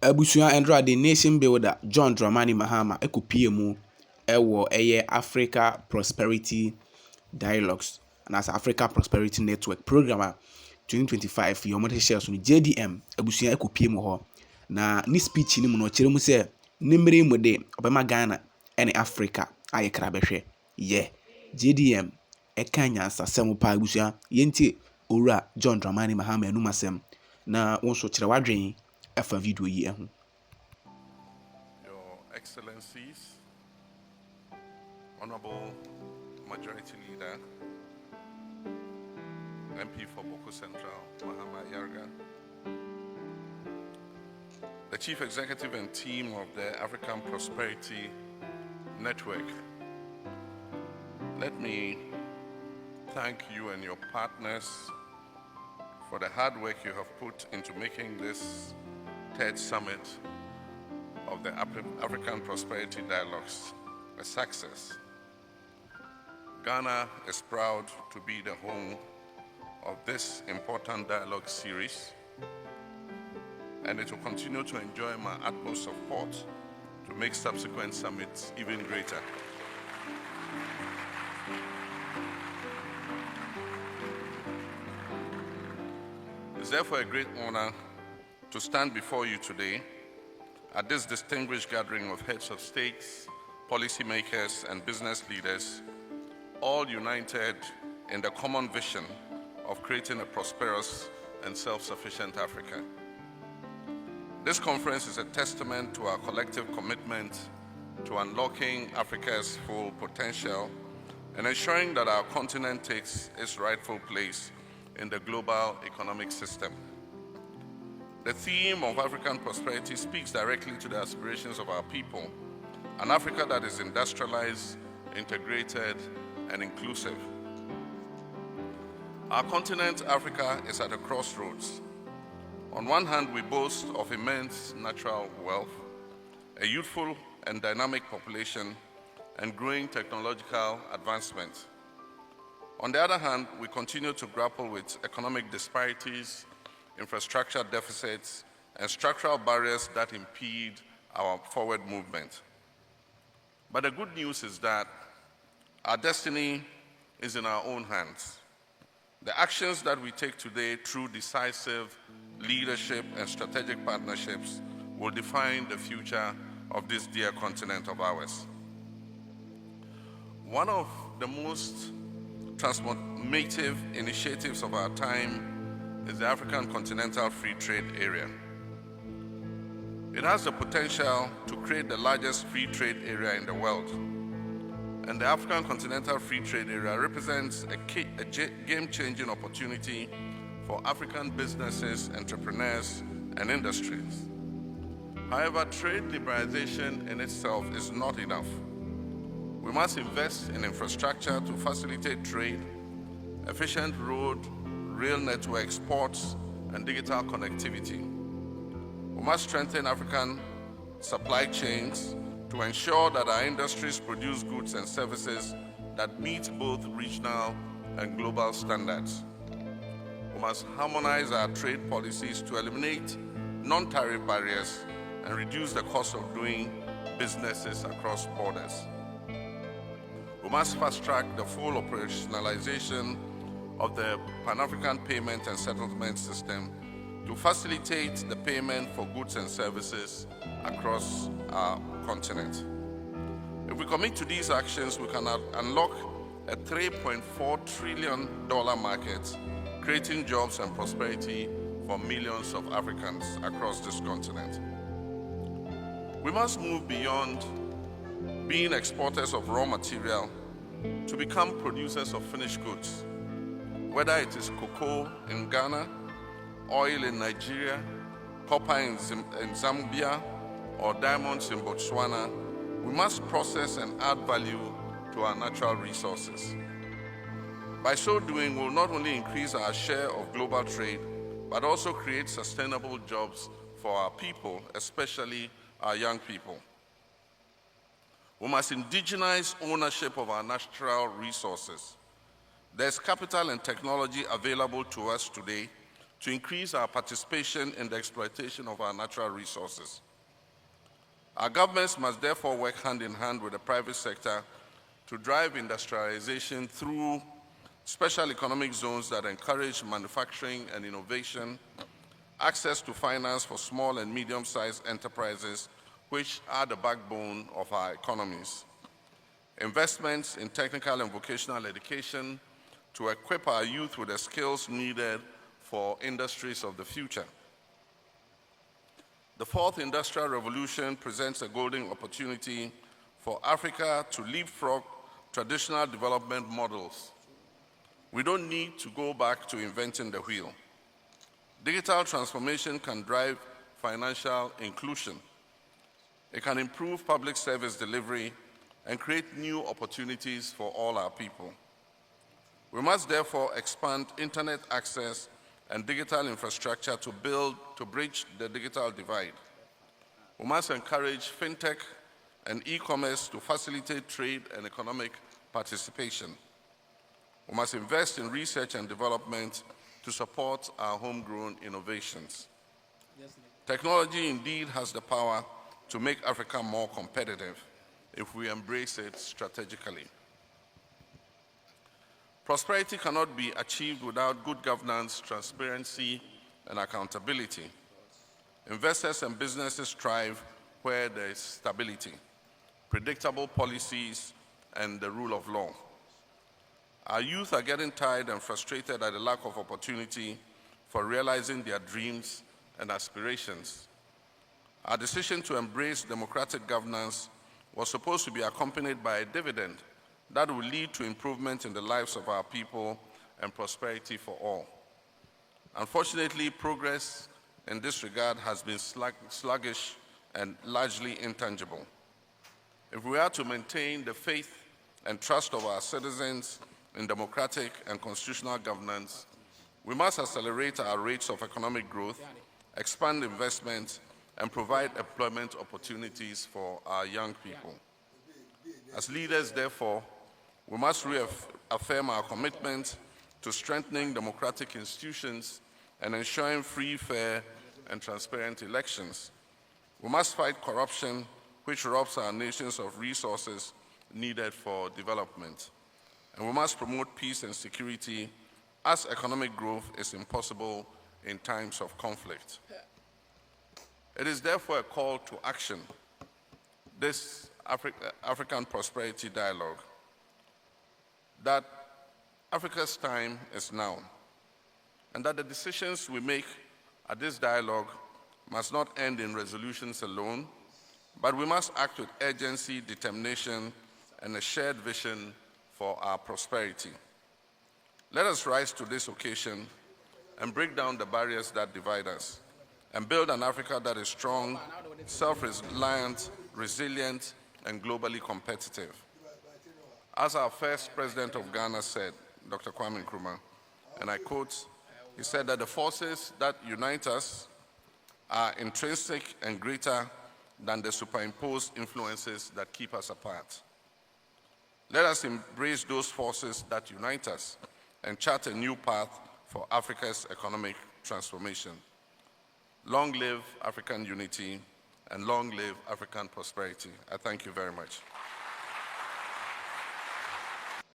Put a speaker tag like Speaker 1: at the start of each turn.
Speaker 1: Abusua Andra the nation builder John Dramani Mahama ekopie mu ewo Africa Prosperity Dialogues and as Africa Prosperity Network program 2025 your money shares on JDM abusua ekopie mu ho na ni speech ni mu no kire mu se nimre mu de obema Ghana ene Africa aye krabehwe JDM ekanya sasem pa abusua yenti owura John Dramani Mahama enumasem na wonso kire wadwen afa video yi ehu.
Speaker 2: Your Excellencies, Honorable Majority Leader, MP for Boko Central, Mahama Yarga, the Chief Executive and team of the African Prosperity Network, let me thank you and your partners for the hard work you have put into making this third summit of the African Prosperity Dialogues a success. Ghana is proud to be the home of this important dialogue series, and it will continue to enjoy my utmost support to make subsequent summits even greater. It's therefore a great honor to stand before you today at this distinguished gathering of heads of states, policymakers, and business leaders, all united in the common vision of creating a prosperous and self-sufficient Africa. This conference is a testament to our collective commitment to unlocking Africa's full potential and ensuring that our continent takes its rightful place in the global economic system. The theme of African prosperity speaks directly to the aspirations of our people, an Africa that is industrialized, integrated, and inclusive. Our continent, Africa, is at a crossroads. On one hand, we boast of immense natural wealth, a youthful and dynamic population, and growing technological advancement. On the other hand, we continue to grapple with economic disparities, infrastructure deficits, and structural barriers that impede our forward movement. But the good news is that our destiny is in our own hands. The actions that we take today through decisive leadership and strategic partnerships will define the future of this dear continent of ours. One of the most transformative initiatives of our time is the African Continental Free Trade Area. It has the potential to create the largest free trade area in the world. And the African Continental Free Trade Area represents a game-changing opportunity for African businesses, entrepreneurs, and industries. However, trade liberalization in itself is not enough. We must invest in infrastructure to facilitate trade, efficient road, rail networks, ports, and digital connectivity. We must strengthen African supply chains to ensure that our industries produce goods and services that meet both regional and global standards. We must harmonize our trade policies to eliminate non-tariff barriers and reduce the cost of doing businesses across borders. We must fast-track the full operationalization of the Pan-African Payment and Settlement System to facilitate the payment for goods and services across our continent. If we commit to these actions, we can unlock a $3.4 trillion market, creating jobs and prosperity for millions of Africans across this continent. We must move beyond being exporters of raw material to become producers of finished goods. Whether it is cocoa in Ghana, oil in Nigeria, copper in Zambia, or diamonds in Botswana, we must process and add value to our natural resources. By so doing, we'll not only increase our share of global trade, but also create sustainable jobs for our people, especially our young people. We must indigenize ownership of our natural resources. There's capital and technology available to us today to increase our participation in the exploitation of our natural resources. Our governments must therefore work hand in hand with the private sector to drive industrialization through special economic zones that encourage manufacturing and innovation, access to finance for small and medium-sized enterprises, which are the backbone of our economies, investments in technical and vocational education to equip our youth with the skills needed for industries of the future. The fourth industrial revolution presents a golden opportunity for Africa to leapfrog traditional development models. We don't need to go back to inventing the wheel. Digital transformation can drive financial inclusion. It can improve public service delivery and create new opportunities for all our people. We must therefore expand internet access and digital infrastructure to bridge the digital divide. We must encourage fintech and e-commerce to facilitate trade and economic participation. We must invest in research and development to support our homegrown innovations. Technology indeed has the power to make Africa more competitive if we embrace it strategically. Prosperity cannot be achieved without good governance, transparency, and accountability. Investors and businesses thrive where there is stability, predictable policies, and the rule of law. Our youth are getting tired and frustrated at the lack of opportunity for realizing their dreams and aspirations. Our decision to embrace democratic governance was supposed to be accompanied by a dividend that will lead to improvement in the lives of our people and prosperity for all. Unfortunately, progress in this regard has been sluggish and largely intangible. If we are to maintain the faith and trust of our citizens in democratic and constitutional governance, we must accelerate our rates of economic growth, expand investment, and provide employment opportunities for our young people. As leaders, therefore, we must reaffirm our commitment to strengthening democratic institutions and ensuring free, fair, and transparent elections. We must fight corruption, which robs our nations of resources needed for development. And we must promote peace and security, as economic growth is impossible in times of conflict. It is therefore a call to action, this African Prosperity Dialogue, that Africa's time is now, and that the decisions we make at this dialogue must not end in resolutions alone, but we must act with urgency, determination, and a shared vision for our prosperity. Let us rise to this occasion and break down the barriers that divide us, and build an Africa that is strong, self-reliant, resilient, and globally competitive. As our first president of Ghana said, Dr. Kwame Nkrumah, and I quote, he said that the forces that unite us are intrinsic and greater than the superimposed influences that keep us apart. Let us embrace those forces that unite us and chart a new path for Africa's economic transformation. Long live African unity, and long live African prosperity. I thank you very much.